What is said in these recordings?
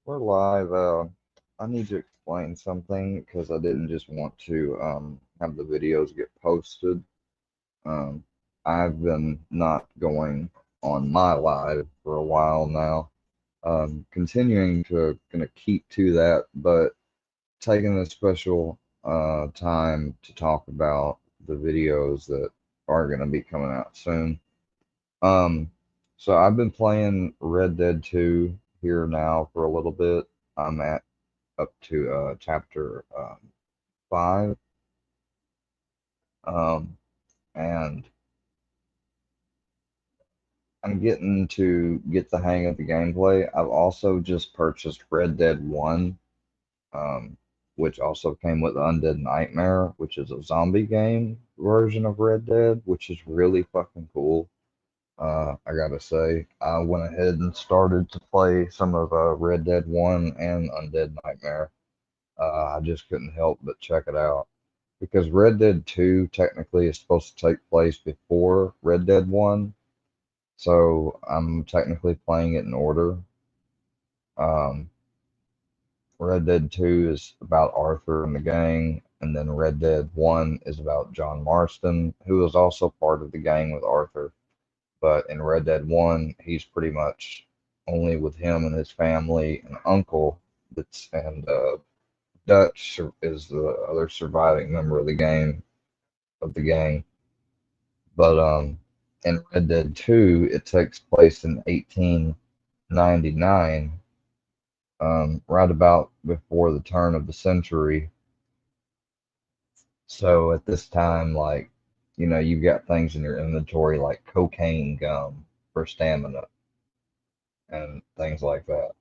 We're live. I need to explain something because I didn't just want to have the videos get posted. Um, I've been not going on my live for a while now. Continuing to gonna keep to that, but taking a special time to talk about the videos that are gonna be coming out soon. Um, so I've been playing Red Dead 2 here now for a little bit. I'm at up to chapter 5. Um, and I'm getting to get the hang of the gameplay. I've also just purchased Red Dead 1, um, which also came with Undead Nightmare, which is a zombie game version of Red Dead, which is really fucking cool. I gotta say, I went ahead and started to play some of Red Dead 1 and Undead Nightmare. I just couldn't help but check it out. Because Red Dead 2 technically is supposed to take place before Red Dead 1, so I'm technically playing it in order. Um, Red Dead 2 is about Arthur and the gang, and then Red Dead 1 is about John Marston, who is also part of the gang with Arthur. But in Red Dead 1, he's pretty much only with him and his family and uncle. And Dutch is the other surviving member of the gang. But in Red Dead 2, it takes place in 1899, right about before the turn of the century. So at this time, like, you've got things in your inventory like cocaine gum for stamina and things like that.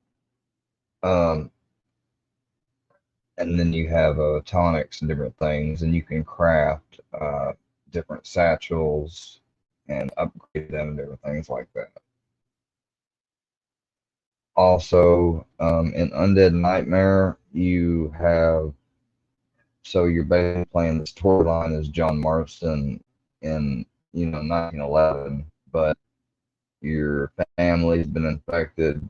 Um, and then you have tonics and different things, and you can craft different satchels and upgrade them and different things like that. Also, in Undead Nightmare, you're basically playing this storyline as John Marston in 1911, but your family's been infected,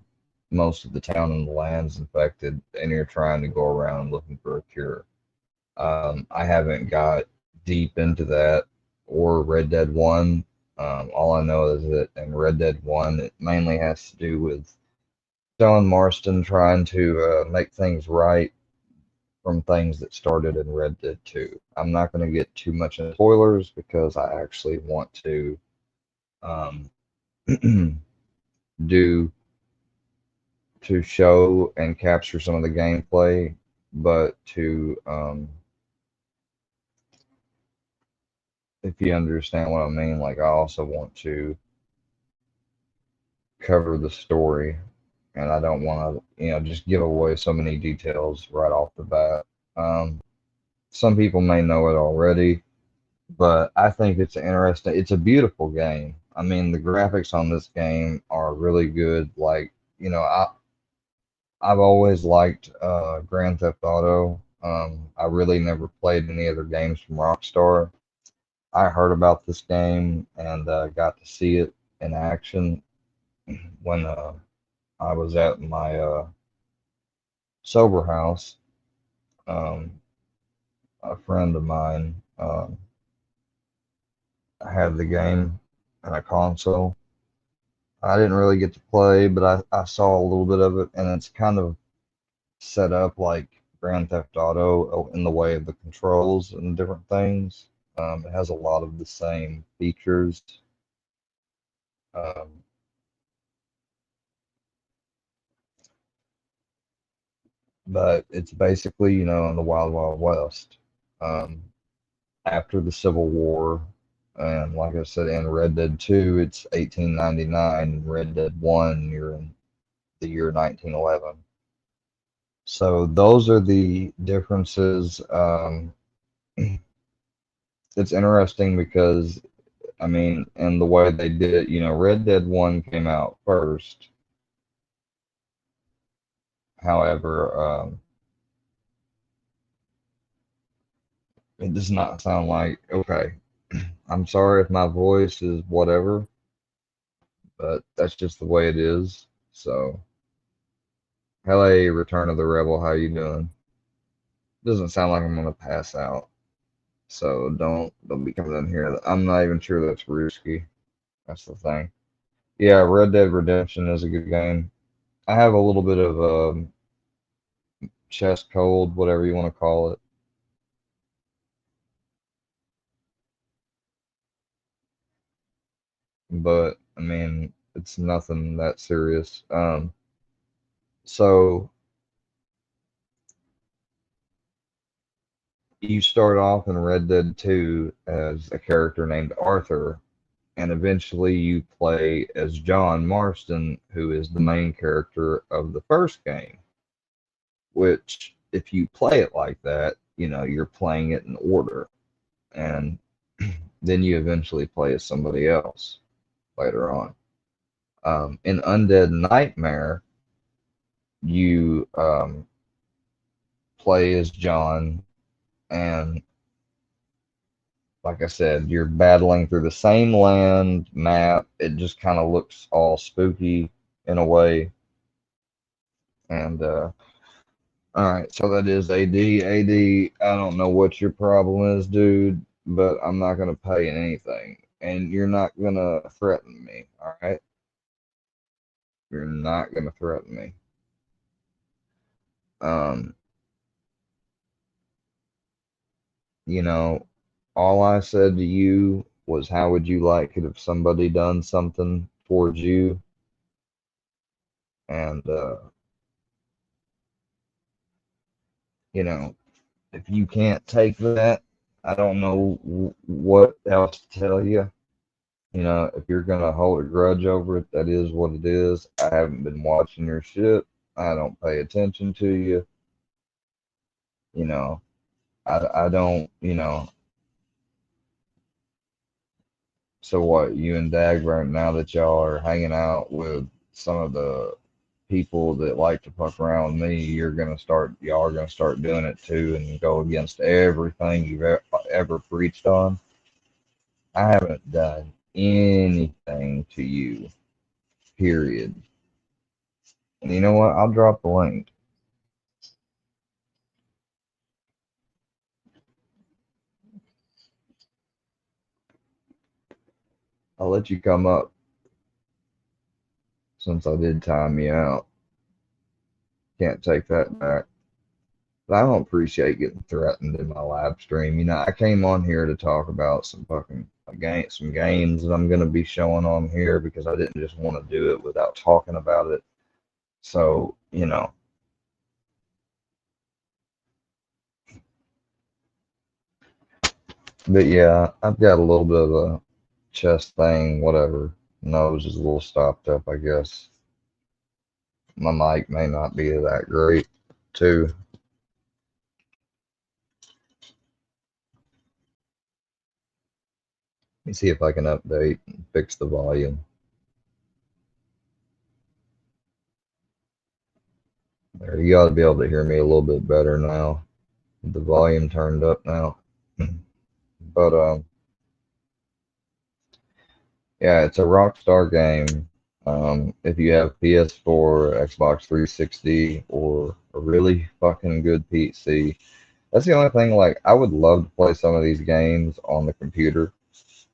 most of the town and the land's infected, and you're trying to go around looking for a cure. I haven't got deep into that or Red Dead 1. All I know is that in Red Dead 1, it mainly has to do with John Marston trying to make things right from things that started in Red Dead 2. I'm not going to get too much into spoilers because I actually want to um, do to show and capture some of the gameplay, but to if you understand what I mean, like I also want to cover the story, and I don't want to, just give away so many details right off the bat. Um, some people may know it already, but I think it's interesting. It's a beautiful game. I mean, the graphics on this game are really good. Like, I've always liked Grand Theft Auto. I really never played any other games from Rockstar. I heard about this game and got to see it in action when I was at my sober house. Um, a friend of mine had the game and a console. I didn't really get to play, but I saw a little bit of it, and it's kind of set up like Grand Theft Auto in the way of the controls and different things. It has a lot of the same features, um, but it's basically, in the Wild Wild West. Um, After the Civil War, and like I said, in Red Dead 2, it's 1899. Red Dead 1, you're in the year 1911. So those are the differences. It's interesting because, I mean, and the way they did it, Red Dead 1 came out first. However, it does not sound like, okay, I'm sorry if my voice is whatever, but that's just the way it is. So, Hello, Return of the Rebel. How you doing? Doesn't sound like I'm gonna pass out, so don't be coming in here. I'm not even sure that's risky. That's the thing. Yeah, Red Dead Redemption is a good game. I have a little bit of chest cold, whatever you want to call it, but I mean it's nothing that serious. So you start off in Red Dead 2 as a character named Arthur, and eventually you play as John Marston, who is the main character of the first game. Which, if you play it like that, you're playing it in order, and then you eventually play as somebody else later on. In Undead Nightmare, you play as John, and like I said, you're battling through the same land map. It just kind of looks all spooky in a way. And all right, so that is AD. AD, I don't know what your problem is, dude, but I'm not gonna pay anything, and you're not gonna threaten me. All right, you're not gonna threaten me. Um, you know, all I said to you was, how would you like it if somebody done something towards you? And you know, if you can't take that, I don't know what else to tell you. If you're gonna hold a grudge over it, that is what it is. I haven't been watching your shit. I don't pay attention to you. You know, I don't. So what? You and Dag right now that y'all are hanging out with some of the people that like to fuck around with me, y'all are gonna start doing it too, and go against everything you've ever preached on. I haven't done anything to you. Period. And you know what? I'll drop the link. I'll let you come up since I did time you out. Can't take that back. But I don't appreciate getting threatened in my live stream. I came on here to talk about some games that I'm gonna be showing on here because I didn't just want to do it without talking about it. So, but yeah, I've got a little bit of a chest thing, whatever. Nose is a little stopped up, I guess. My mic may not be that great, too. Let me see if I can update and fix the volume. There, you ought to be able to hear me a little bit better now. The volume turned up now. But yeah, it's a Rockstar game. If you have PS4, Xbox 360, or a really fucking good PC, that's the only thing. Like, I would love to play some of these games on the computer,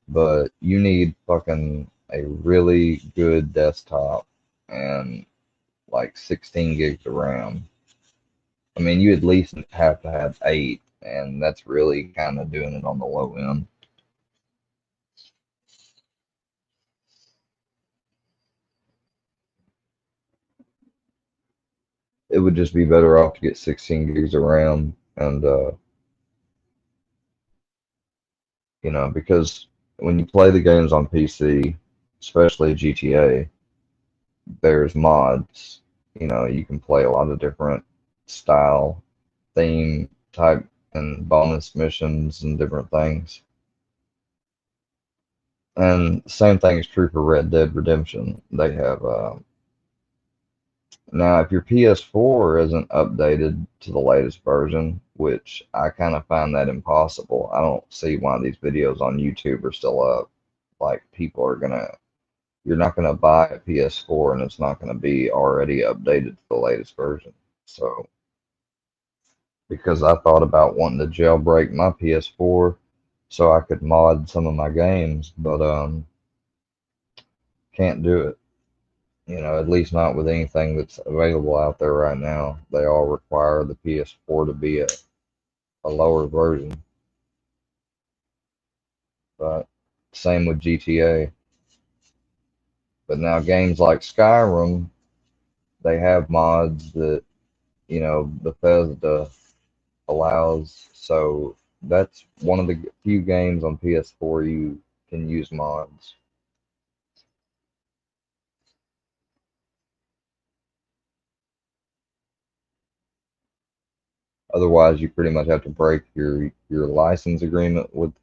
but you need fucking a really good desktop and like 16 gigs of RAM. I mean, you at least have to have 8, and that's really kind of doing it on the low end. It would just be better off to get 16 gigs of RAM, and because when you play the games on PC, especially GTA, there's mods. You can play a lot of different style, theme type, and bonus missions and different things. And same thing is true for Red Dead Redemption. They have now, if your PS4 isn't updated to the latest version, which I kind of find that impossible, I don't see why these videos on YouTube are still up. Like, people are gonna you're not going to buy a PS4 and it's not going to be already updated to the latest version. So, because I thought about wanting to jailbreak my PS4 so I could mod some of my games, but can't do it. You know, at least not with anything that's available out there right now. They all require the PS4 to be a lower version. But same with GTA. But now games like Skyrim, they have mods that, you know, Bethesda allows. So that's one of the few games on PS4 you can use mods. Otherwise, you pretty much have to break your license agreement with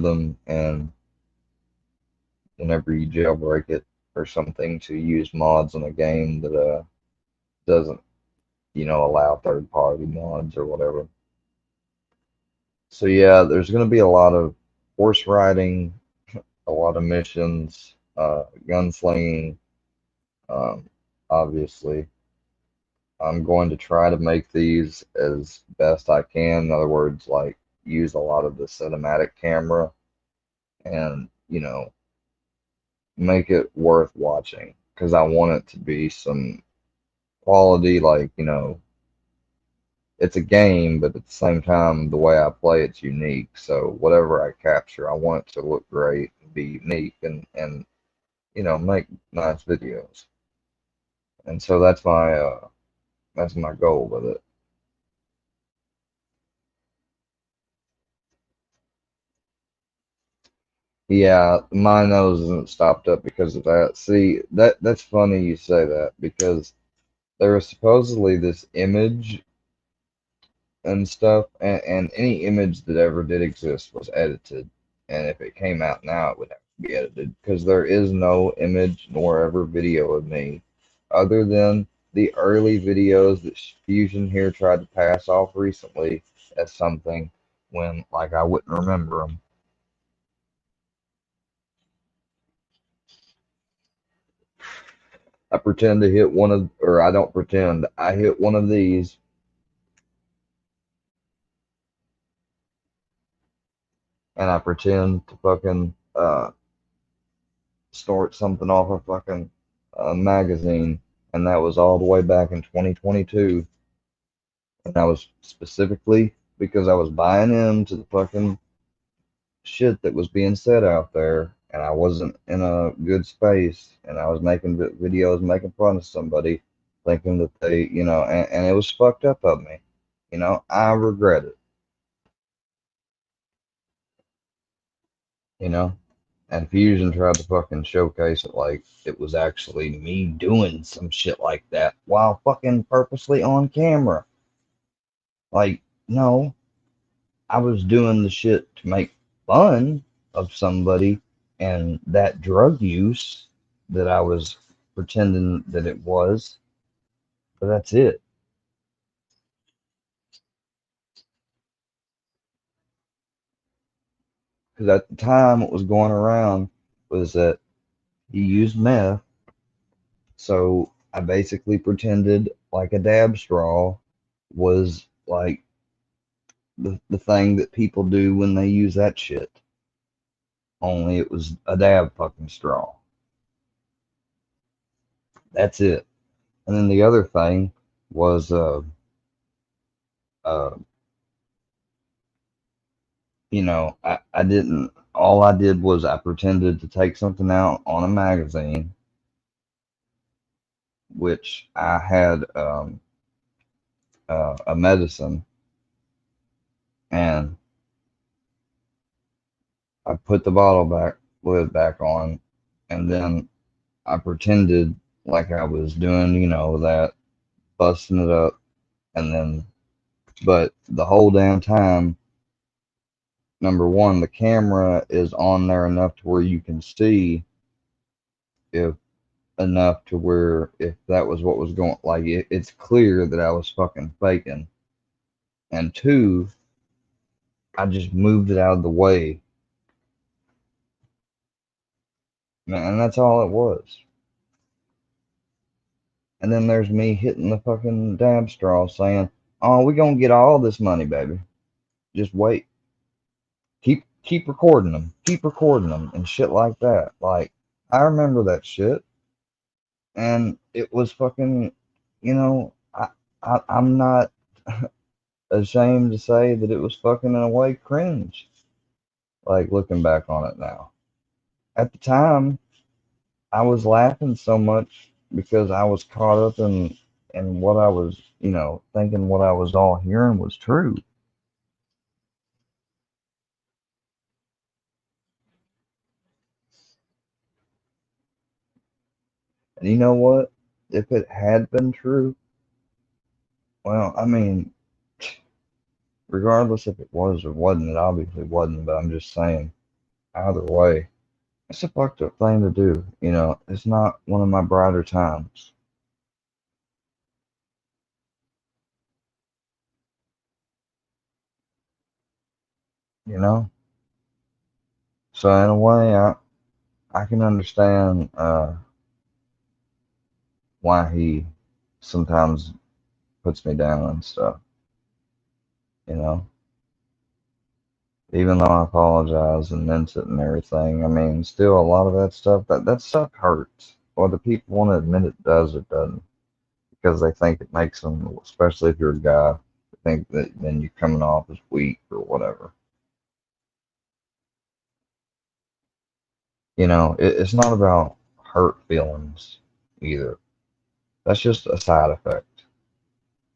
them, and whenever you jailbreak it or something to use mods on a game that doesn't, you know, allow third party mods or whatever. So yeah, there's going to be a lot of horse riding, a lot of missions, gunslinging. Um, obviously, I'm going to try to make these as best I can. In other words, like use a lot of the cinematic camera and, you know, make it worth watching because I want it to be some quality, like, you know, it's a game, but at the same time, the way I play it's unique. So whatever I capture, I want it to look great, be unique, and you know, make nice videos. And so that's my goal with it. Yeah, my nose isn't stopped up because of that. See, that's funny you say that because there was supposedly this image and stuff, and any image that ever did exist was edited. And if it came out now, it would have to be edited because there is no image nor ever video of me other than the early videos that Fusion here tried to pass off recently as something when, like, I wouldn't remember them. I pretend to hit one of, or I don't pretend, I hit one of these and I pretend to fucking snort something off a fucking magazine, and that was all the way back in 2022. And that was specifically because I was buying into the fucking shit that was being said out there, and I wasn't in a good space, and I was making videos making fun of somebody, thinking that they, you know, and it was fucked up of me. You know, I regret it. You know. And Fusion tried to fucking showcase it like it was actually me doing some shit like that while fucking purposely on camera. Like, no, I was doing the shit to make fun of somebody and that drug use that I was pretending that it was, but that's it. Because at the time, what was going around was that he used meth, so I basically pretended like a dab straw was like the thing that people do when they use that shit. Only it was a dab fucking straw. That's it. And then the other thing was, uh, you know, I didn't. All I did was I pretended to take something out on a magazine, which I had a medicine, and I put the bottle back lid back on, and then I pretended like I was doing, you know, that busting it up, and then but the whole damn time, number one, the camera is on there enough to where you can see if enough to where if that was what was going, like it's clear that I was fucking faking. And two, I just moved it out of the way Man, and that's all it was. And then there's me hitting the fucking dab straw saying, "Oh, we gonna get all this money, baby. Just wait. Keep recording them, and shit like that." Like, I remember that shit, and it was fucking, you know, I'm not ashamed to say that it was fucking in a way cringe. Like looking back on it now. At the time, I was laughing so much because I was caught up in what I was, thinking what I was all hearing was true. And you know what? If it had been true, well, I mean, regardless if it was or wasn't, it obviously wasn't, but I'm just saying, either way, it's a fucked up thing to do. It's not one of my brighter times, you know? So in a way, I can understand why he sometimes puts me down and stuff, you know? Even though I apologize and meant it and everything, I mean, still a lot of that stuff, that stuff hurts. Whether people want to admit it does or doesn't, because they think it makes them, especially if you're a guy, think that then you're coming off as weak or whatever. It's not about hurt feelings either. That's just a side effect.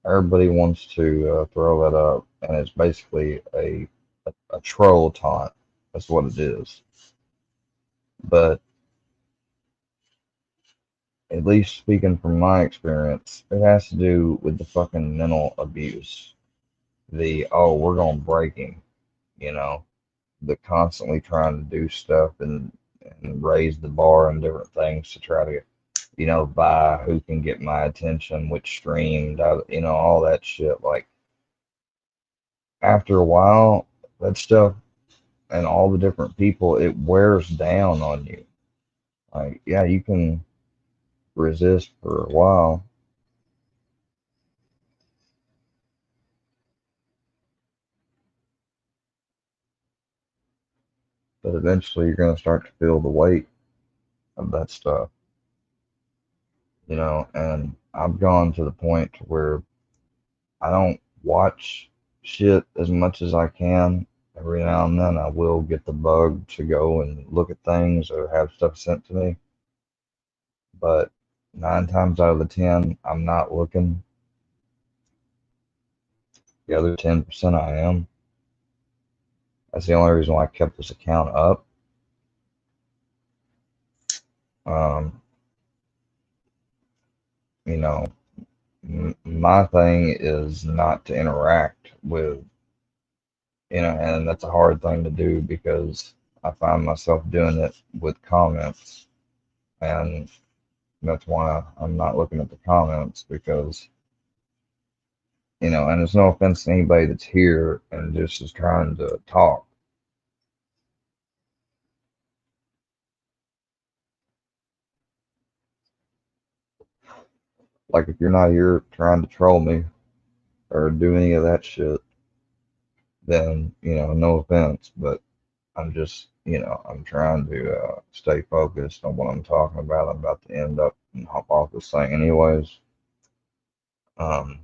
Everybody wants to throw that up, and it's basically a troll taunt. That's what it is. But at least speaking from my experience, it has to do with the fucking mental abuse. Oh, we're gonna break him, you know, the constantly trying to do stuff and raise the bar and different things to try to, buy who can get my attention, which streamed, all that shit. Like, after a while, that stuff and all the different people, it wears down on you. Like, yeah, you can resist for a while, but eventually you're going to start to feel the weight of that stuff, and I've gone to the point to where I don't watch shit as much as I can. Every now and then I will get the bug to go and look at things or have stuff sent to me, but 9 times out of the 10, I'm not looking. The other 10% I am. That's the only reason why I kept this account up. Um, you know, my thing is not to interact with, and that's a hard thing to do because I find myself doing it with comments, and that's why I'm not looking at the comments because, and there's no offense to anybody that's here and just is trying to talk. Like, if you're not here trying to troll me or do any of that shit, then, no offense, but I'm just, I'm trying to stay focused on what I'm talking about. I'm about to end up and hop off this thing anyways. Um,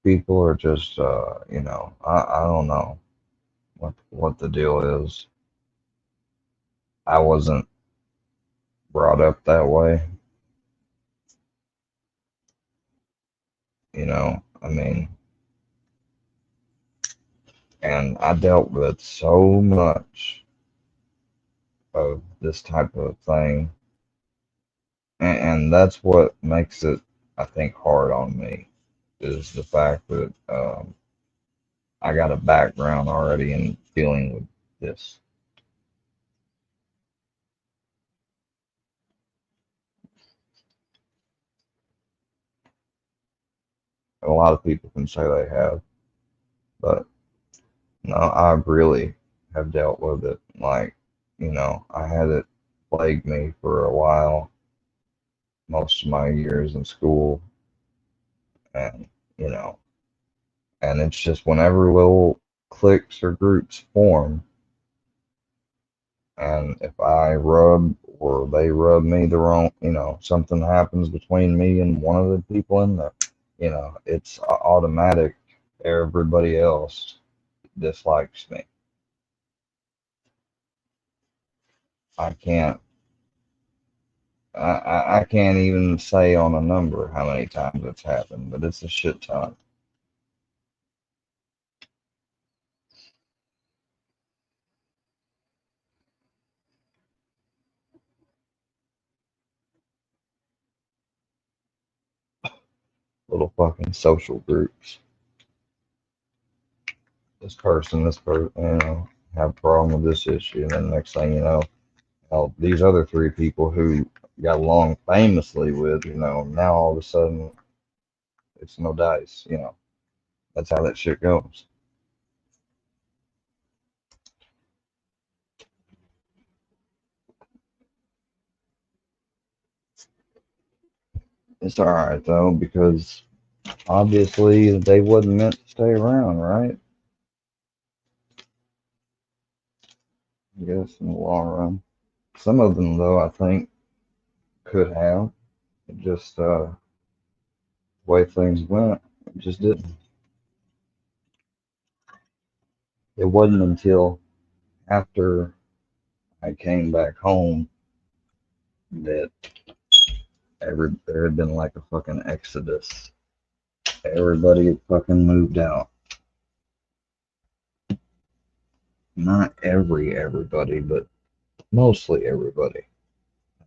People are just, I don't know what the deal is. I wasn't brought up that way, I mean, and I dealt with so much of this type of thing, and that's what makes it, I think, hard on me is the fact that I got a background already in dealing with this. A lot of people can say they have, but no, I really have dealt with it. Like, I had it plague me for a while, most of my years in school, and you know, and it's just whenever little cliques or groups form, and if I rub or they rub me the wrong, something happens between me and one of the people in there, it's automatic. Everybody else dislikes me. I can't. I can't even say on a number how many times it's happened, but it's a shit ton. Little fucking social groups. This person, have a problem with this issue, and then next thing you know, these other three people who got along famously with, now all of a sudden it's no dice. That's how that shit goes. It's all right though because obviously they wasn't meant to stay around, right? I guess in the long run. Some of them though, I think could have. It just the way things went, it just didn't. It wasn't until after I came back home that there had been like a fucking exodus. Everybody had fucking moved out. Not everybody, but mostly everybody.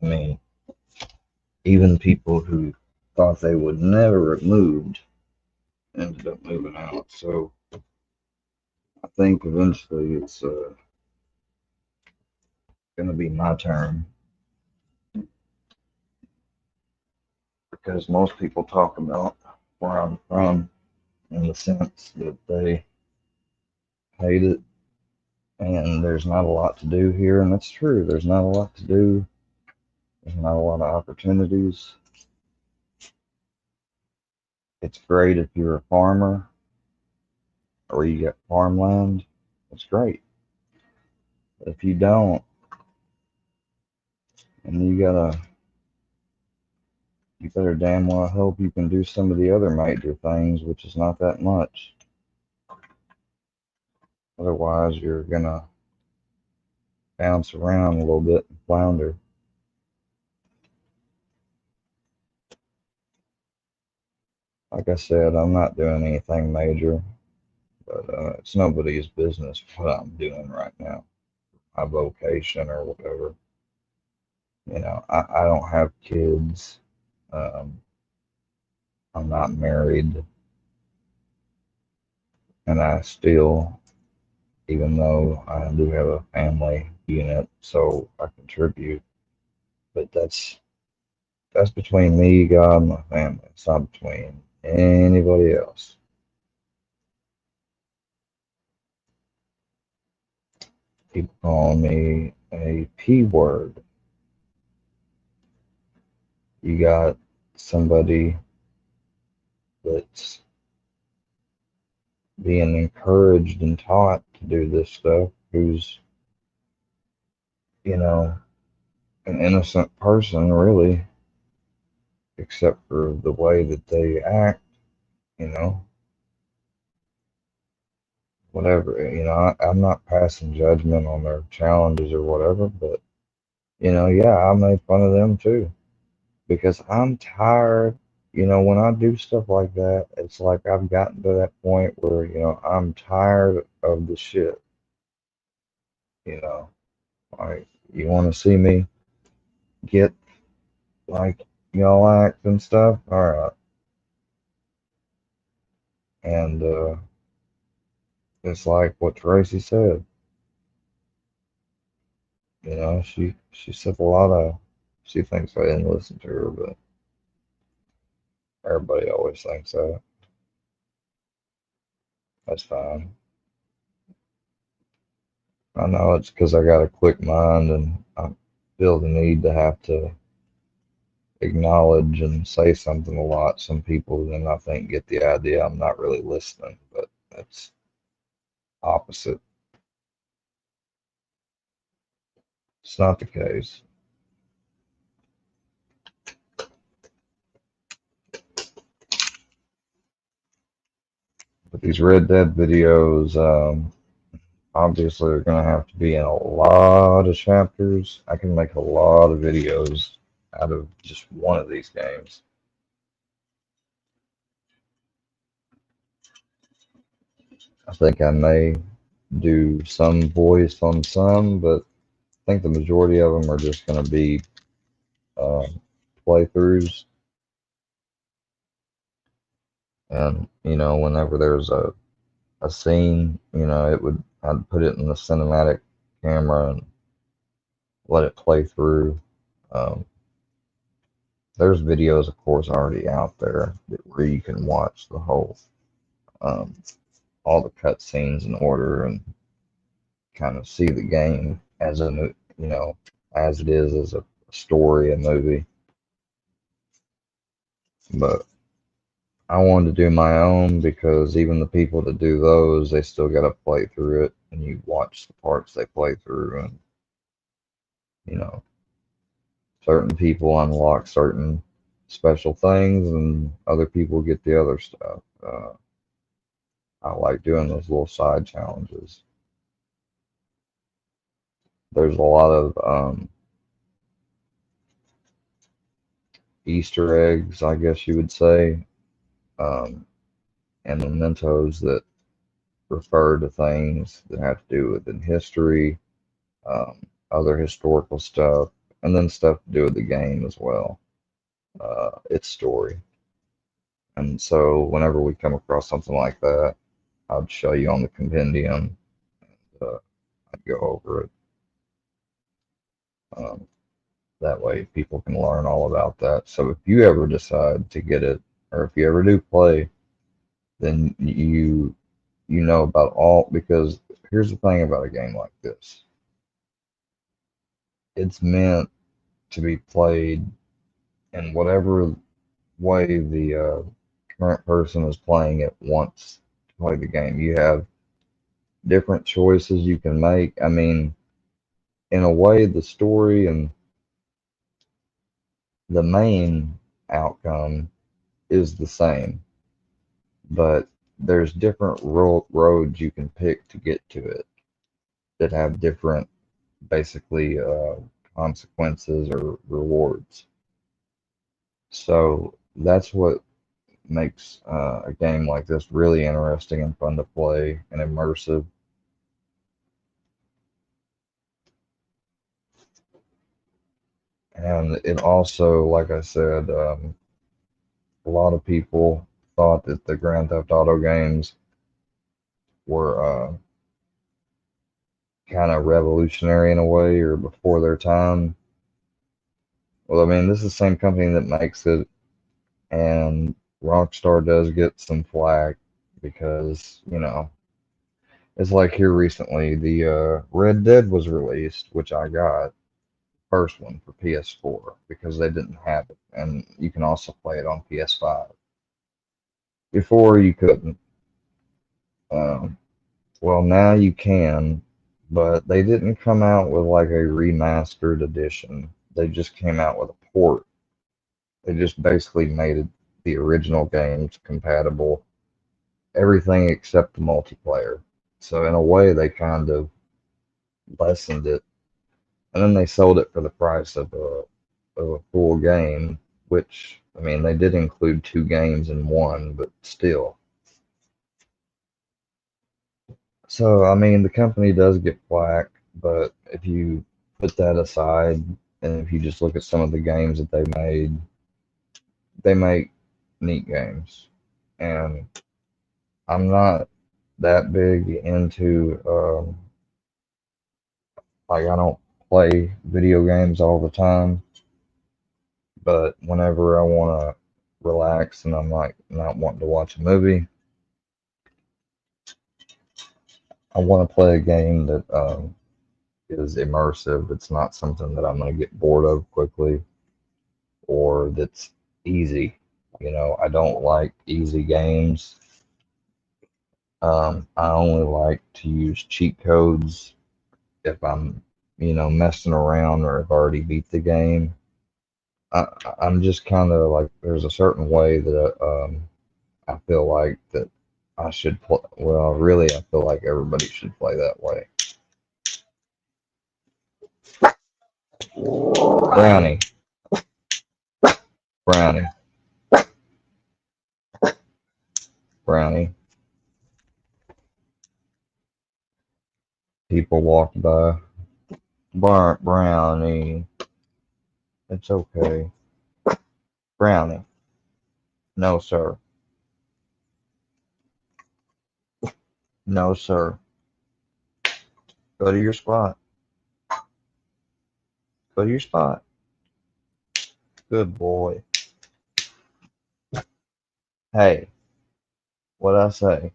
I mean, even people who thought they would never have moved ended up moving out. So I think eventually it's going to be my turn because most people talk about where I'm from in the sense that they hate it and there's not a lot to do here. And that's true. There's not a lot to do, there's not a lot of opportunities. It's great if you're a farmer or you get farmland. It's great. But if you don't, and you better damn well hope you can do some of the other major things, which is not that much. Otherwise, you're gonna bounce around a little bit and flounder. Like I said, I'm not doing anything major, but it's nobody's business what I'm doing right now. My vocation or whatever. I don't have kids. Um, I'm not married, and I still, even though I do have a family unit, so I contribute. But that's between me, God, and my family. It's not between anybody else. People call me a P word. You got somebody that's being encouraged and taught to do this stuff who's, you know, an innocent person, really, except for the way that they act, you know, whatever. I'm not passing judgment on their challenges or whatever, but, yeah, I made fun of them too because I'm tired. When I do stuff like that, it's like I've gotten to that point where, I'm tired of the shit, you know, like you want to see me get like y'all act and stuff. All right. And it's like what Tracy said, she said a lot of, she thinks I didn't listen to her, but everybody always thinks that. That's fine. I know it's because I got a quick mind and I feel the need to have to acknowledge and say something a lot. Some people then I think get the idea I'm not really listening, but that's opposite. It's not the case. But these Red Dead videos, obviously are going to have to be in a lot of chapters. I can make a lot of videos out of just one of these games. I think I may do some voice on some, but I think the majority of them are just going to be uh, playthroughs. And whenever there's a scene, I'd put it in the cinematic camera and let it play through. Um, there's videos, of course, already out there where you can watch the whole, um, all the cutscenes in order and kind of see the game as as it is as a story, a movie. But I wanted to do my own because even the people that do those, they still got to play through it, and you watch the parts they play through, and you know, certain people unlock certain special things, and other people get the other stuff. I like doing those little side challenges. There's a lot of Easter eggs, I guess you would say, um, and mementos that refer to things that have to do with in history, other historical stuff, and then stuff to do with the game as well, its story. And so whenever we come across something like that, I'd show you on the compendium. I'd go over it. Um, that way people can learn all about that. So if you ever decide to get it, or if you ever do play, then you know about all, because here's the thing about a game like this. It's meant to be played in whatever way the current person is playing it wants to play the game. You have different choices you can make. I mean, in a way, the story and the main outcome is the same, but there's different roads you can pick to get to it that have different, basically, consequences or rewards. So that's what makes a game like this really interesting and fun to play and immersive. And it also, like I said, a lot of people thought that the Grand Theft Auto games were kind of revolutionary in a way or before their time. Well, I mean, this is the same company that makes it, and Rockstar does get some flack because, it's like here recently, the Red Dead was released, which I got, first one for PS4 because they didn't have it, and you can also play it on PS5. Before you couldn't. Um, well, now you can, but they didn't come out with like a remastered edition. They just came out with a port. They just basically made it the original games compatible, everything except the multiplayer. So in a way, they kind of lessened it, and then they sold it for the price of a full game. Which, I mean, they did include two games in one, but still. So, I mean, the company does get flack, but if you put that aside, and if you just look at some of the games that they make neat games. And I'm not that big into, like, I don't play video games all the time, but whenever I want to relax and I'm like not wanting to watch a movie, I want to play a game that is immersive. It's not something that I'm going to get bored of quickly or that's easy. I don't like easy games. I only like to use cheat codes if I'm, messing around or have already beat the game. I, I'm just kind of like, there's a certain way that I feel like that I should play. Well, really, I feel like everybody should play that way. Brownie, brownie, brownie. People walk by. Brownie. It's okay. Brownie. No, sir. No, sir. Go to your spot. Go to your spot. Good boy. Hey, what I say?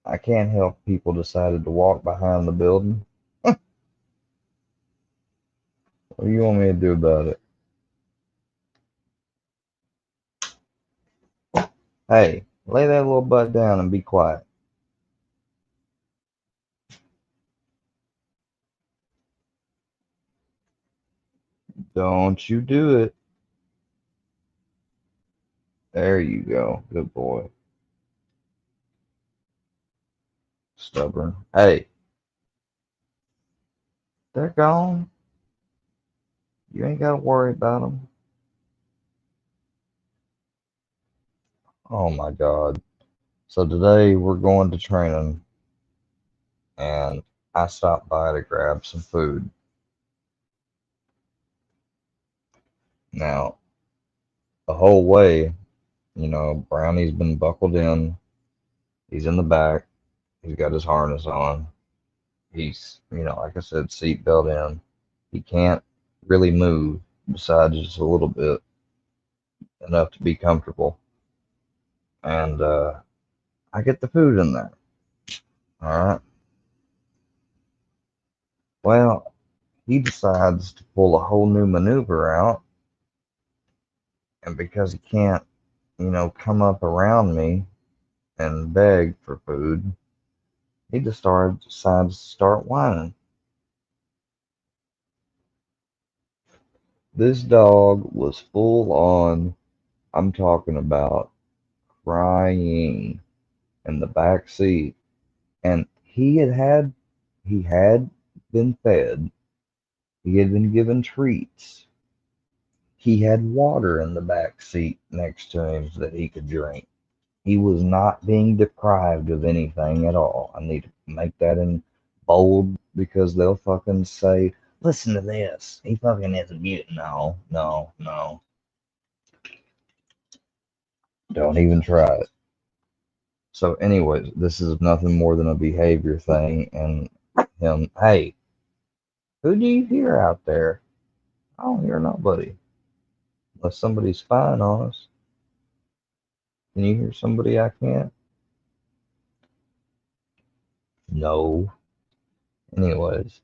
I can't help people decided to walk behind the building. What do you want me to do about it? Hey, lay that little butt down and be quiet. Don't you do it. There you go. Good boy. Stubborn. Hey, they're gone. You ain't got to worry about them. Oh my God. So today we're going to training and I stopped by to grab some food. Now, the whole way, Brownie's been buckled in. He's in the back. He's got his harness on. He's, like I said, seat belt in. He can't really move besides just a little bit, enough to be comfortable. And I get the food in there. All right. Well, he decides to pull a whole new maneuver out. And because he can't, come up around me and beg for food, he decides to start whining. This dog was full on, I'm talking about crying in the back seat. And he had been fed. He had been given treats. He had water in the back seat next to him that he could drink. He was not being deprived of anything at all. I need to make that in bold because they'll fucking say, listen to this. He fucking is a mutant. No, no, no. Don't even try it. So, anyways, this is nothing more than a behavior thing. And him, hey, who do you hear out there? I don't hear nobody. Unless somebody's spying on us. Can you hear somebody I can't? No. Anyways,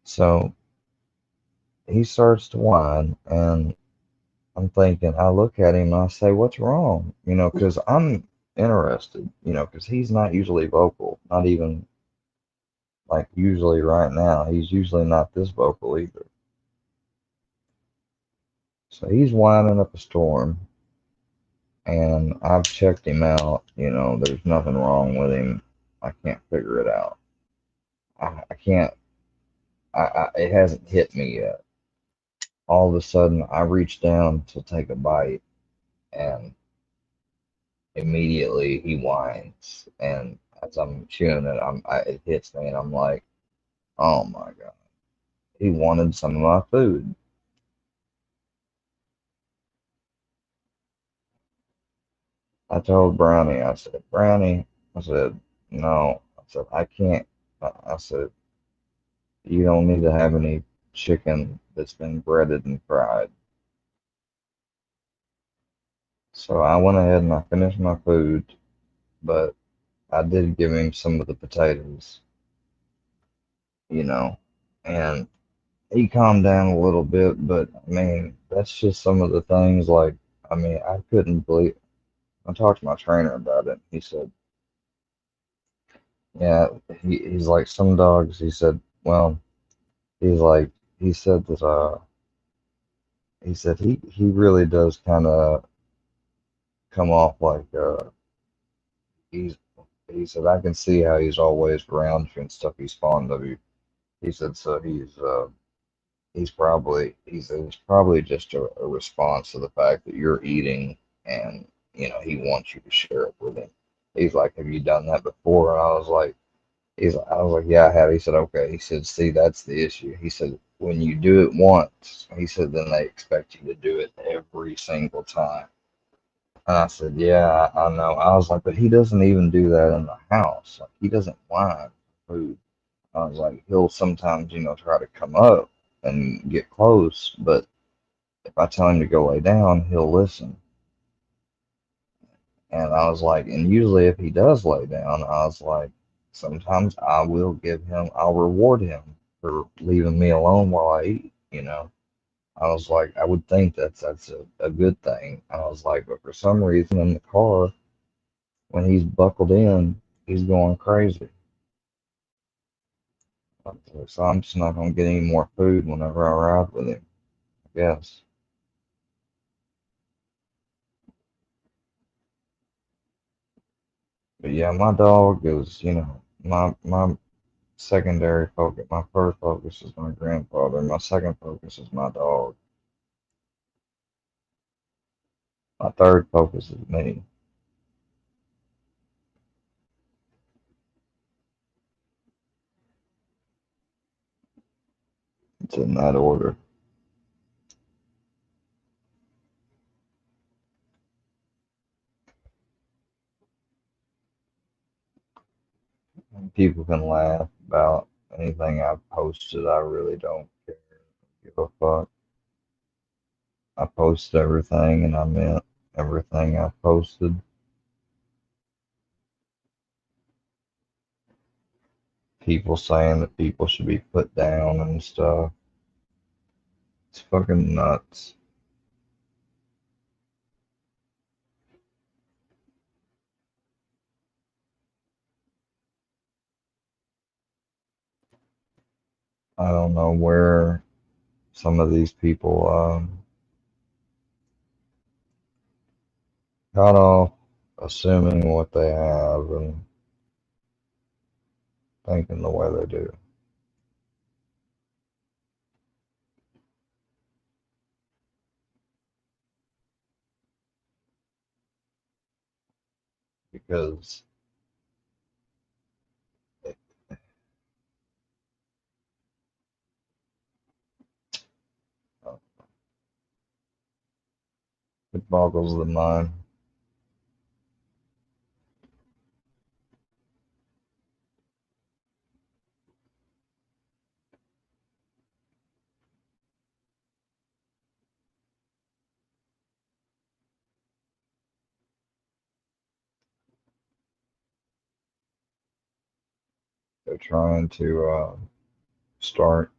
so he starts to whine, and I'm thinking, I look at him and I say, what's wrong? Because I'm interested, because he's not usually vocal, not even like usually right now. He's usually not this vocal either. So he's whining up a storm, and I've checked him out. There's nothing wrong with him. I can't figure it out. I can't, it hasn't hit me yet. All of a sudden, I reach down to take a bite, and immediately he whines, and as I'm chewing it, it hits me, and I'm like, oh my God, he wanted some of my food. I told Brownie, I said, Brownie, I said, no, I said, I can't. I said, you don't need to have any chicken that's been breaded and fried. So I went ahead and I finished my food, but I did give him some of the potatoes, you know, and he calmed down a little bit, but I mean, that's just some of the things like, I mean, I couldn't believe, I talked to my trainer about it. He said, yeah, he's like some dogs. He said, well, he's like, he said that, he said he really does kind of come off like, he's, he said, I can see how he's always around you and stuff. He's fond of you. He said, so he's probably just a response to the fact that you're eating and he wants you to share it with him. He's like, have you done that before? And I was like, yeah, I have. He said, okay. He said, see, that's the issue. He said, when you do it once, he said, then they expect you to do it every single time. And I said, yeah, I know. I was like, but he doesn't even do that in the house. Like, he doesn't whine for food. I was like, he'll sometimes, try to come up and get close, but if I tell him to go lay down, he'll listen. And I was like, and usually if he does lay down, I was like, sometimes I'll reward him for leaving me alone while I eat. I was like, I would think that's a good thing. I was like, but for some reason in the car, when he's buckled in, he's going crazy. So I'm just not gonna get any more food whenever I ride with him, I guess. But yeah, my dog is, my secondary focus. My first focus is my grandfather. My second focus is my dog. My third focus is me. It's in that order. And people can laugh about anything I've posted. I really don't care. Give a fuck. I post everything and I meant everything I posted. People saying that people should be put down and stuff. It's fucking nuts. I don't know where some of these people got off assuming what they have and thinking the way they do. Because it, it boggles the mind. They're trying to start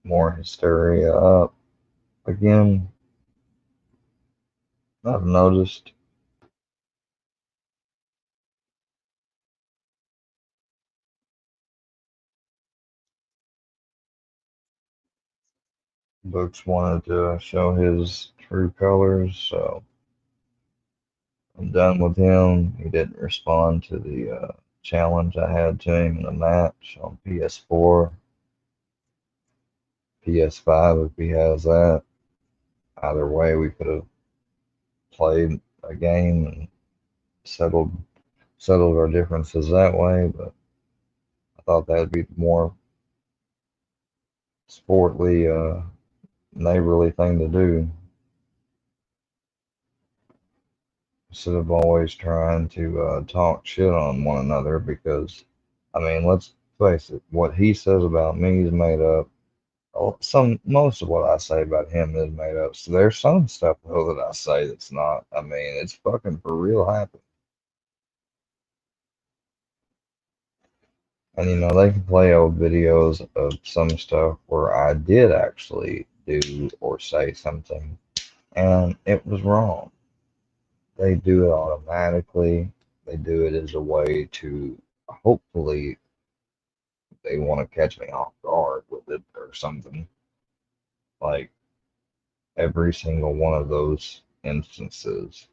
more hysteria up. Again, I've noticed Books wanted to show his true colors, so I'm done with him. He didn't respond to the challenge I had to him in the match on PS4, PS5 if he has that. Either way, we could have played a game and settled our differences that way, but I thought that'd be the more sportly, neighborly thing to do instead of always trying to talk shit on one another. Because, I mean, let's face it, what he says about me is made up. Most of what I say about him is made up. So there's some stuff though that I say that's not. I mean, it's fucking for real happening. And they can play old videos of some stuff where I did actually do or say something and it was wrong. They do it automatically. They do it as a way to hopefully they want to catch me off guard with it or something. Like every single one of those instances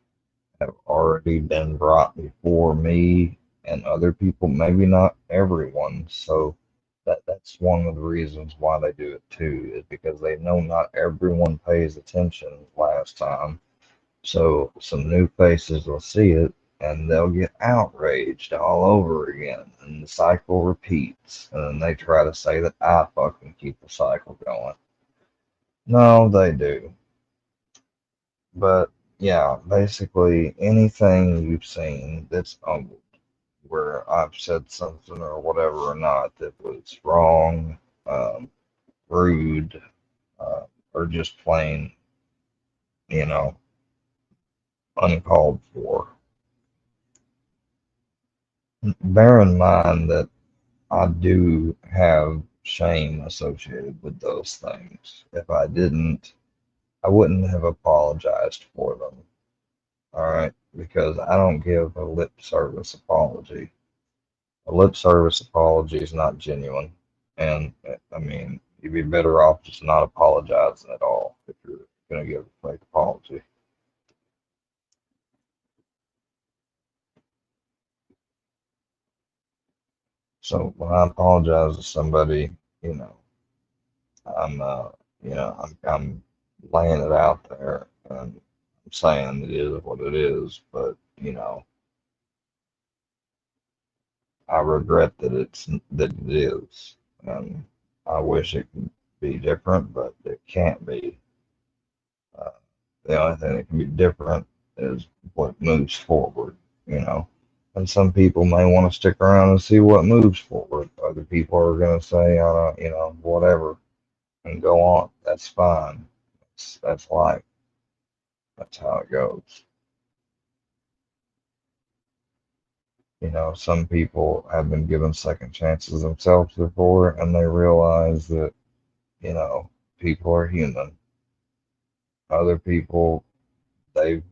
have already been brought before me and other people, maybe not everyone. So that's one of the reasons why they do it too, is because they know not everyone pays attention last time. So some new faces will see it and they'll get outraged all over again. And the cycle repeats. And then they try to say that I fucking keep the cycle going. No, they do. But yeah, basically anything you've seen that's where I've said something or whatever or not that was wrong, um, rude, uh, or just plain, you know, uncalled for. Bear in mind that I do have shame associated with those things. If I didn't, I wouldn't have apologized for them. All right, because I don't give a lip service apology. A lip service apology is not genuine. And I mean, you'd be better off just not apologizing at all if you're going to give a fake apology. So when I apologize to somebody, you know, I'm, I'm laying it out there and I'm saying it is what it is, but, I regret that it is. And I wish it could be different, but it can't be. Uh, the only thing that can be different is what moves forward, you know. And some people may want to stick around and see what moves forward. Other people are going to say, whatever, and go on. That's fine. That's life. That's how it goes. Some people have been given second chances themselves before, and they realize that, people are human. Other people, they've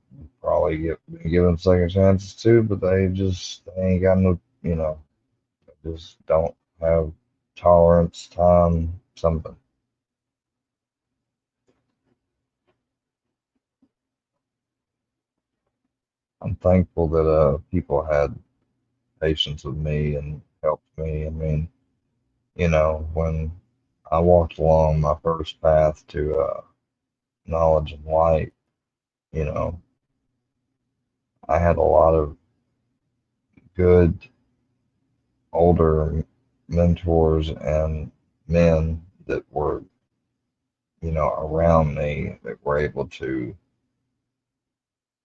probably been given second chances too, but they ain't got no, just don't have tolerance, time, something. I'm thankful that people had patience with me and helped me. I mean, when I walked along my first path to knowledge and light, you know, I had a lot of good older mentors and men that were, around me that were able to,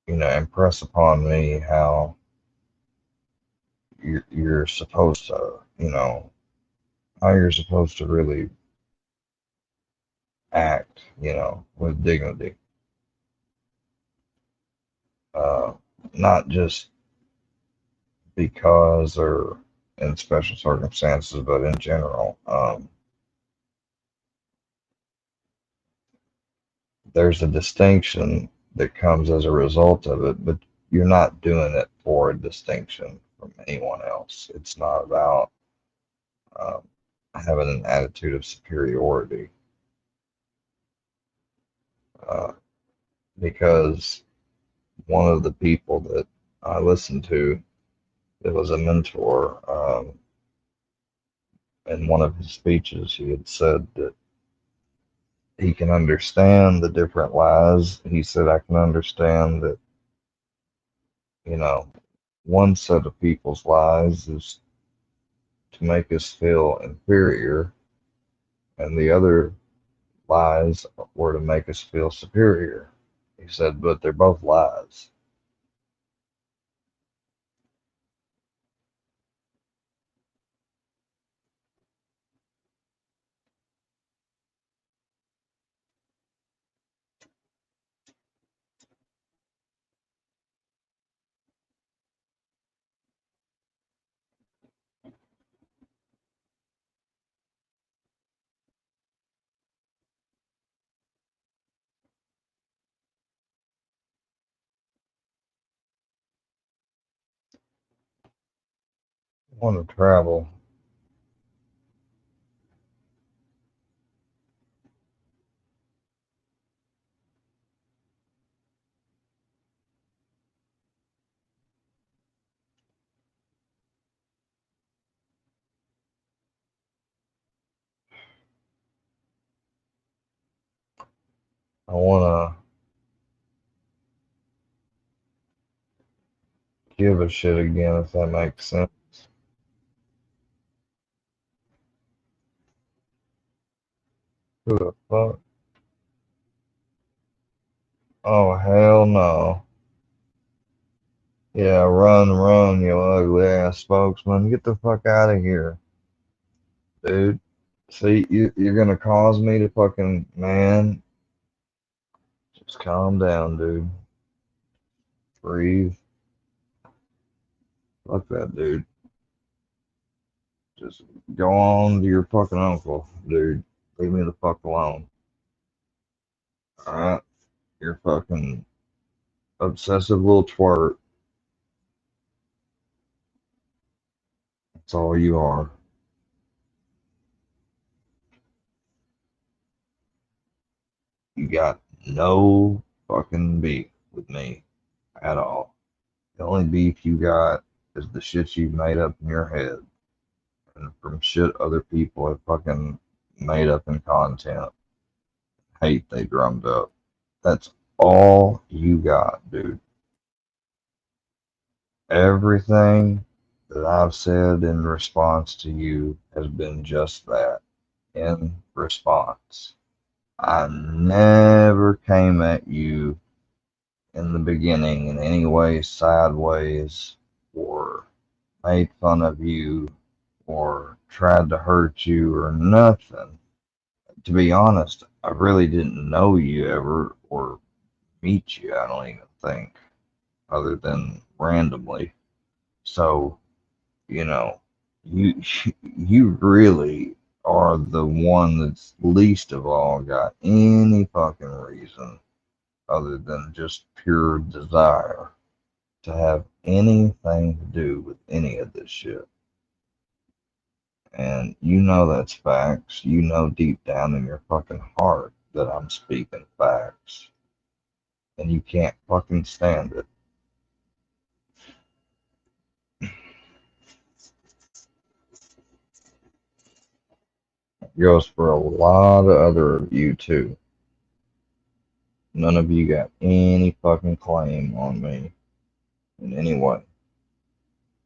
impress upon me how you're supposed to, how you're supposed to really act, with dignity. Uh, Not just because or in special circumstances, but in general. There's a distinction that comes as a result of it, but you're not doing it for a distinction from anyone else. It's not about um, having an attitude of superiority, uh, because one of the people that I listened to that was a mentor, in one of his speeches, he had said that he can understand the different lies. He said, I can understand that, you know, one set of people's lies is to make us feel inferior, and the other lies were to make us feel superior. He said, but they're both lies. want to travel. I want to give a shit again, if that makes sense. Who the fuck? Oh, hell no. Yeah, run, run, you ugly ass spokesman. Get the fuck out of here, dude. See, you're gonna cause me to fucking, man, just calm down, dude. Breathe. Fuck that, dude. Just go on to your fucking uncle, dude. Leave me the fuck alone. Alright? You're fucking obsessive little twerp. That's all you are. You got no fucking beef with me at all. The only beef you got is the shit you've made up in your head and from shit other people have fucking made up in content. Hate they drummed up. That's all you got, dude. Everything that I've said in response to you has been just that, in response. I never came at you in the beginning in any way sideways or made fun of you or tried to hurt you or nothing. To be honest, I really didn't know you ever or meet you, I don't even think, other than randomly. So, you know, you you really are the one that's least of all got any fucking reason other than just pure desire to have anything to do with any of this shit. And you know that's facts. You know deep down in your fucking heart that I'm speaking facts. And you can't fucking stand it. It goes for a lot of other of you too. None of you got any fucking claim on me in any way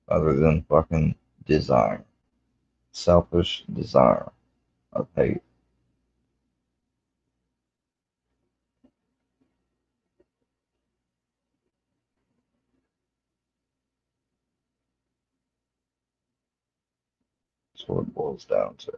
other than fucking desire. Selfish desire of hate. That's what it boils down to.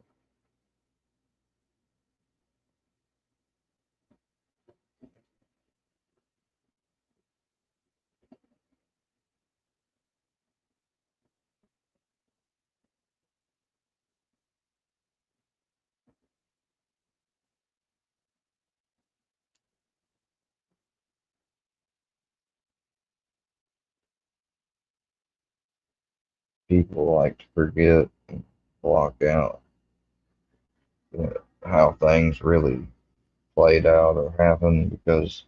People like to forget and block out how things really played out or happened because,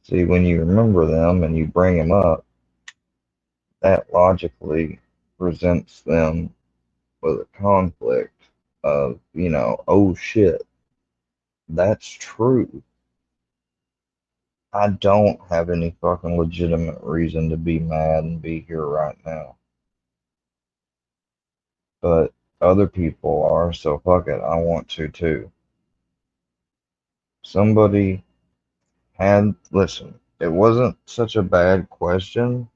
see, when you remember them and you bring them up, that logically presents them with a conflict of, oh shit, that's true. I don't have any fucking legitimate reason to be mad and be here right now. But other people are, so fuck it, I want to too. Somebody listen, it wasn't such a bad question,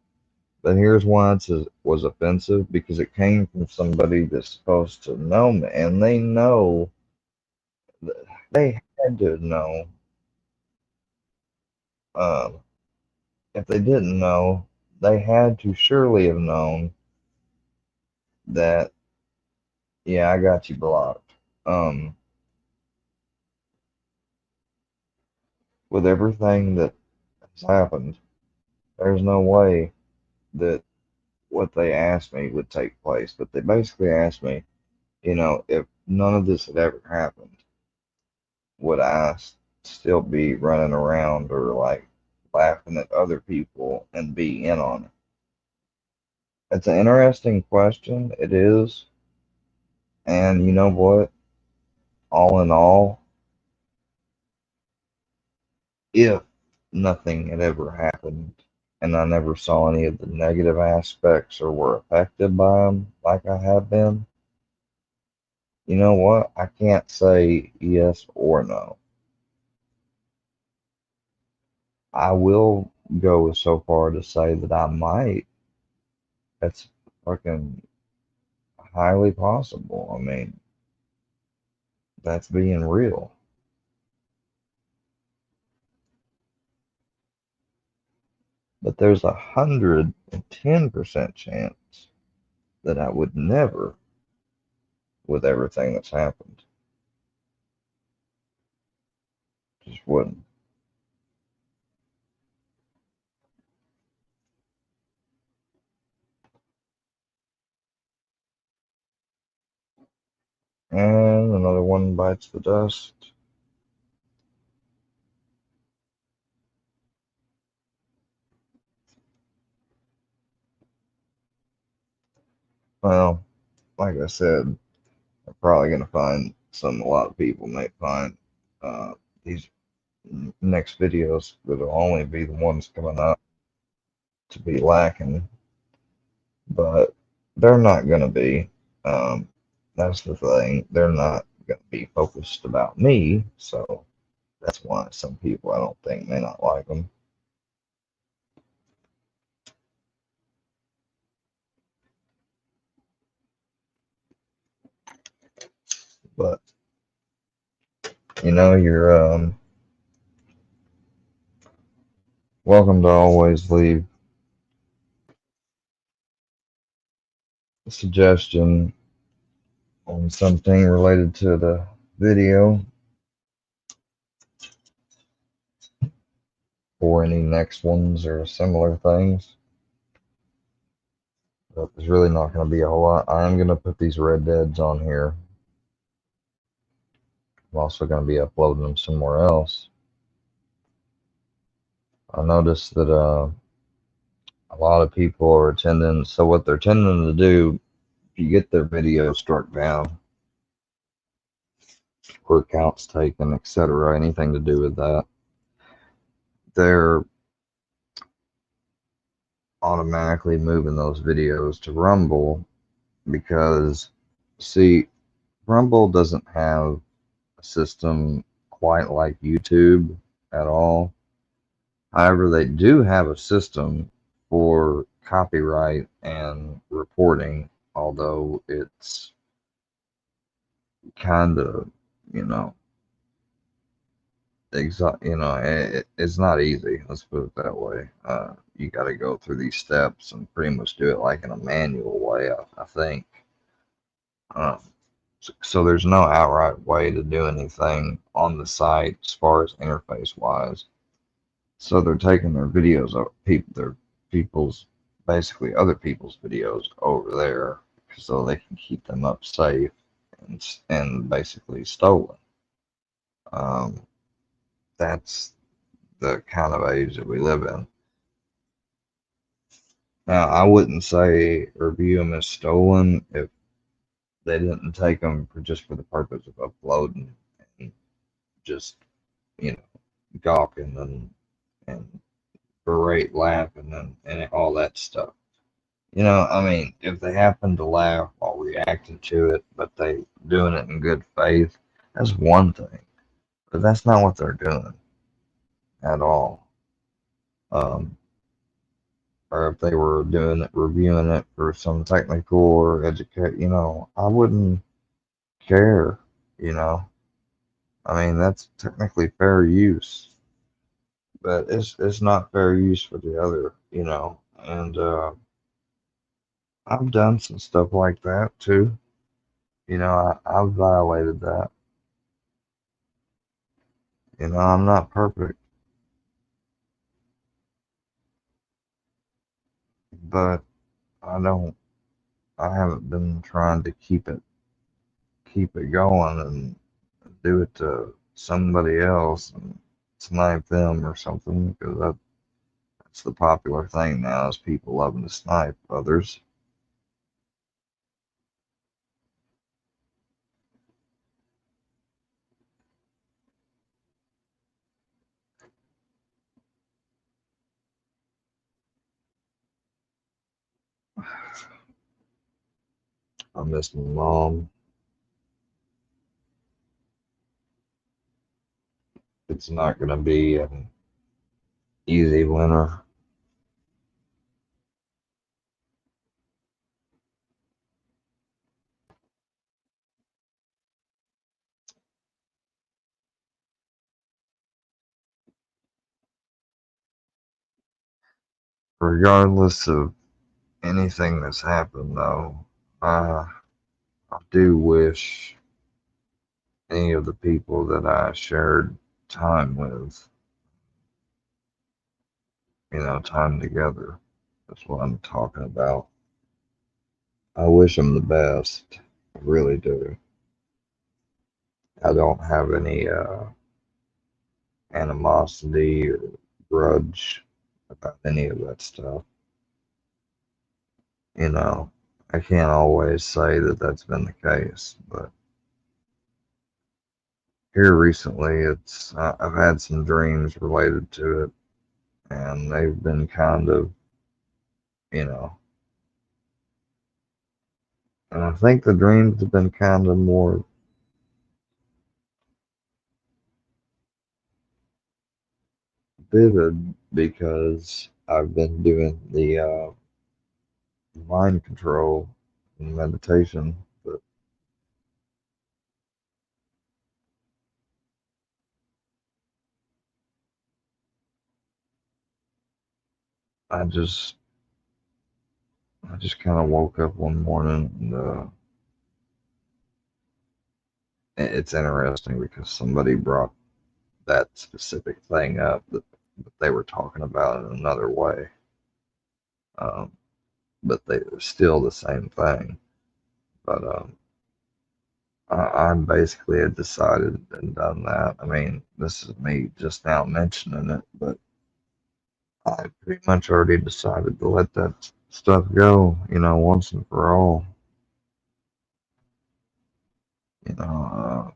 but here's why it was offensive because it came from somebody that's supposed to know me, and they know, they had to know. Um, if they didn't know, they had to surely have known that, yeah, I got you blocked. With everything that has happened, there's no way that what they asked me would take place, but they basically asked me, if none of this had ever happened, would I still be running around or like laughing at other people and be in on it? It's an interesting question. It is. And you know what? All in all, if nothing had ever happened and I never saw any of the negative aspects or were affected by them like I have been, you know what? I can't say yes or no. I will go so far to say that I might. That's fucking highly possible. I mean, that's being real. But there's 110% chance that I would never with everything that's happened. Just wouldn't. And another one bites the dust. Well, like I said, I'm probably going to find some a lot of people may find these next videos that'll only be the ones coming up to be lacking, but they're not going to be. Um, that's the thing. They're not going to be focused about me, so that's why some people I don't think may not like them. But you're welcome to always leave a suggestion on something related to the video or any next ones or similar things. But there's really not going to be a whole lot. I am going to put these Red Deads on here. I'm also going to be uploading them somewhere else. I noticed that a lot of people are attending. So what they're tending to do, if you get their video struck down, or accounts taken, etc., anything to do with that, they're automatically moving those videos to Rumble because, see, Rumble doesn't have a system quite like YouTube at all. However, they do have a system for copyright and reporting, although it's kind of, you know, it's not easy. Let's put it that way. You got to go through these steps and pretty much do it like in a manual way, I think. Um, so there's no outright way to do anything on the site as far as interface wise. So they're taking their videos, their people's, basically other people's videos over there, so they can keep them up safe and basically stolen. Um, that's the kind of age that we live in. Now, I wouldn't say or view them as stolen if they didn't take them just for the purpose of uploading and just, you know, gawking and berate, laughing, and all that stuff. I mean, if they happen to laugh while reacting to it, but they doing it in good faith, that's one thing. But that's not what they're doing at all. Um, or if they were doing it, reviewing it for some technical or educate, I wouldn't care. You know, I mean, that's technically fair use, but it's not fair use for the other. And I've done some stuff like that too. I've violated that. I'm not perfect, but I don't. I haven't been trying to keep it going and do it to somebody else and snipe them or something because that's the popular thing now is people loving to snipe others. I miss my mom. It's not gonna be an easy winter. Regardless of anything that's happened, though, I do wish any of the people that I shared time with, time together. That's what I'm talking about. I wish them the best. I really do. I don't have any animosity or grudge about any of that stuff. You know, I can't always say that that's been the case, but here recently, I've had some dreams related to it, and they've been kind of, you know, and I think the dreams have been kind of more vivid because I've been doing the mind control and meditation, but I just I just kind of woke up one morning and it's interesting because somebody brought that specific thing up that they were talking about in another way, um, but they were still the same thing. But I basically had decided and done that. I mean, this is me just now mentioning it, but I pretty much already decided to let that stuff go, once and for all. You know,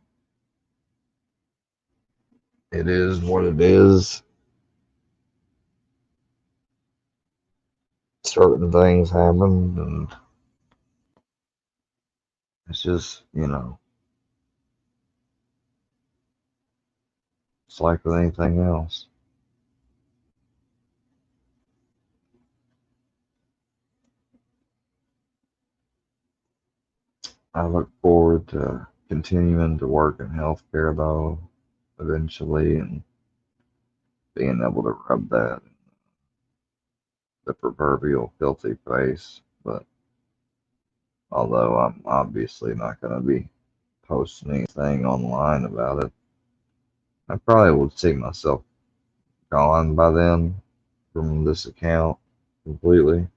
it is what it is. Certain things happen, and it's just, it's like with anything else. I look forward to continuing to work in healthcare, though, eventually, and being able to rub that the proverbial filthy face. But although I'm obviously not going to be posting anything online about it, I probably would see myself gone by then from this account completely.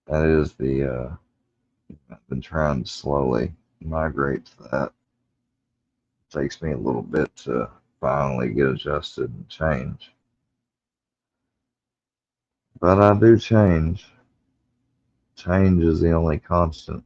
That is I've been trying to slowly migrate to that. It takes me a little bit to finally get adjusted and change. But I do change. Change is the only constant.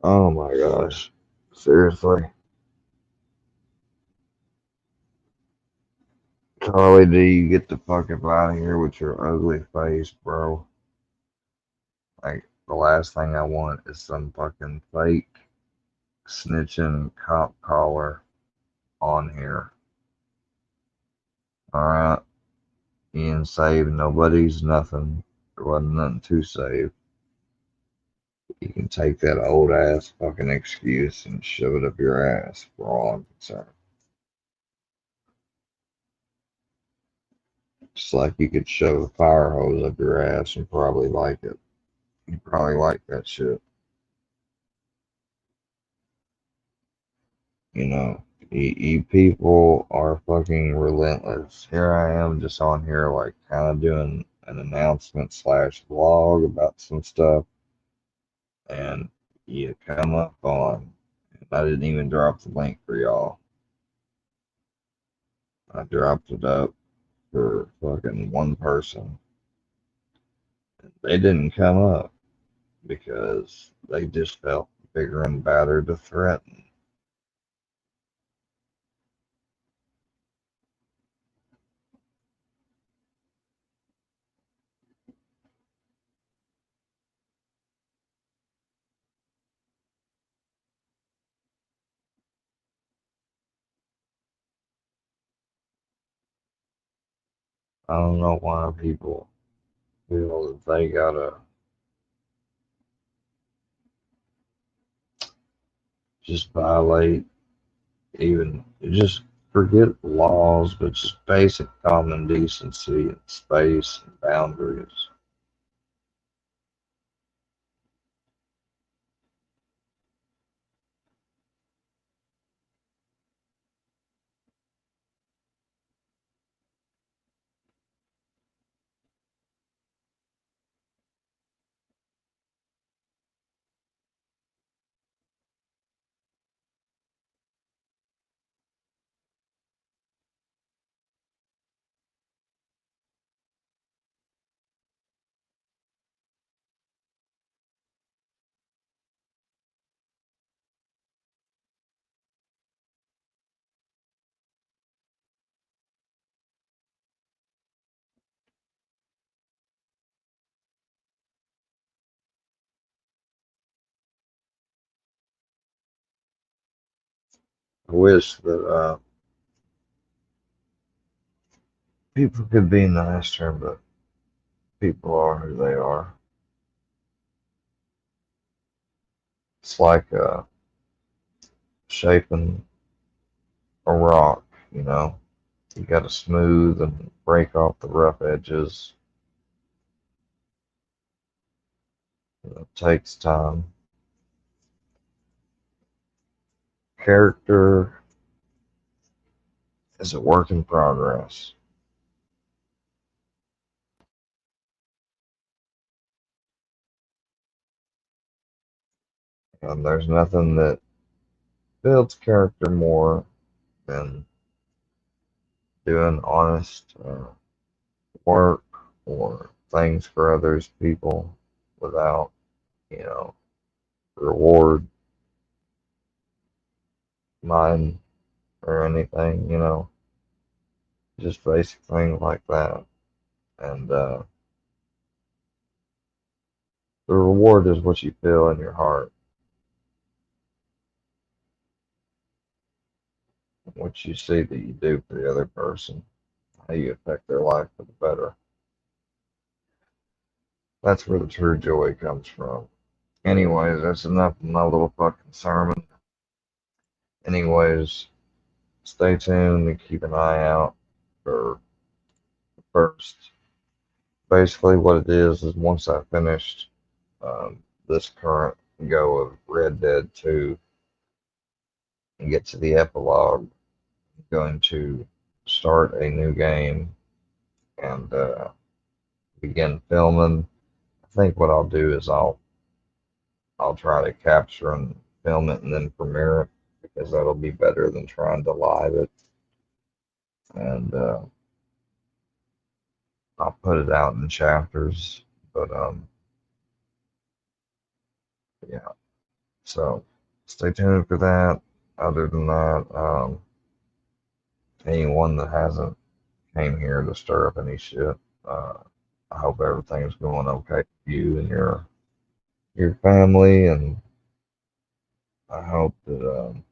Oh my gosh. Seriously. Charlie D, get the fuck up out of here with your ugly face, bro. Like, the last thing I want is some fucking fake snitching cop caller on here. Alright, Ian saved. Nobody's nothing. There wasn't nothing to save. You can take that old ass fucking excuse and shove it up your ass for all I'm concerned. Just like you could shove a fire hose up your ass and probably like it. You probably like that shit. You know, you people are fucking relentless. Here I am just on here, like, kind of doing an announcement slash vlog about some stuff, and you come up on, and I didn't even drop the link for y'all. I dropped it up for fucking one person. They didn't come up because they just felt bigger and badder to threaten. I don't know why people feel that they gotta just violate, even just forget laws, but just basic common decency and space and boundaries. I wish that people could be nicer, but people are who they are. It's like shaping a rock, you know. You got to smooth and break off the rough edges. It takes time. Character is a work in progress. And there's nothing that builds character more than doing honest work or things for others people without, you know, reward, mind, or anything, you know, just basic things like that. And the reward is what you feel in your heart, what you see that you do for the other person, how you affect their life for the better. That's where the true joy comes from. Anyways, that's enough of my little fucking sermon. Anyways, stay tuned and keep an eye out for the first. Basically, what it is once I finished this current go of Red Dead 2 and get to the epilogue, I'm going to start a new game and begin filming. I think what I'll do is I'll try to capture and film it and then premiere it because that'll be better than trying to live it. And I'll put it out in chapters. But yeah. So stay tuned for that. Other than that, anyone that hasn't came here to stir up any shit, uh, I hope everything's going okay for you and your family, and I hope that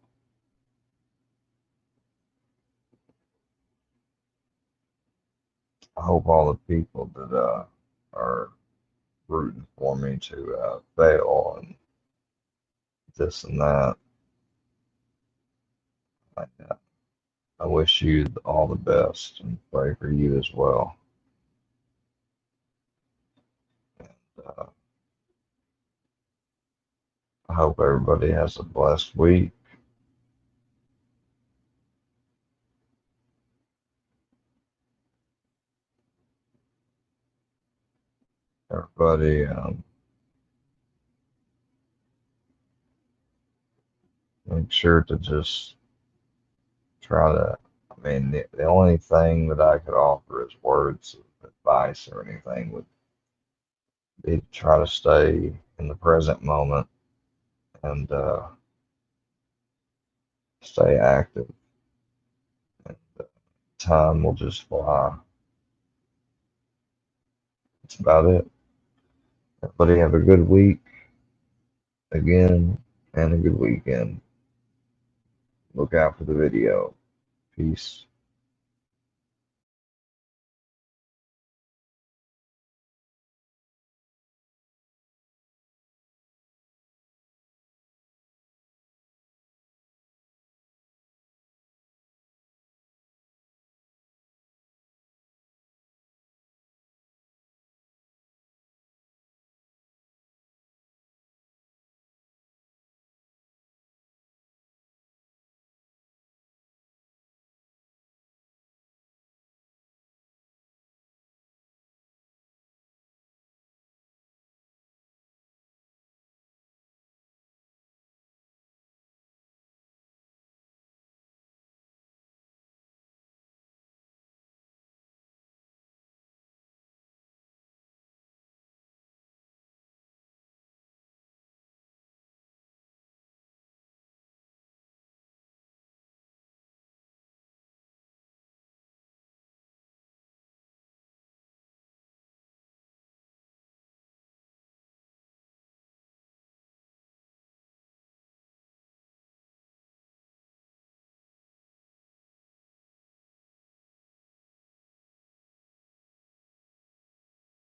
I hope all the people that are rooting for me to fail and this and that. I, I wish you all the best and pray for you as well. Uh, I hope everybody has a blessed week. Everybody, make sure to just try to. I mean, the only thing that I could offer as words of advice or anything would be to try to stay in the present moment and stay active. And time will just fly. That's about it. Everybody have a good week again and a good weekend. Look out for the video. Peace.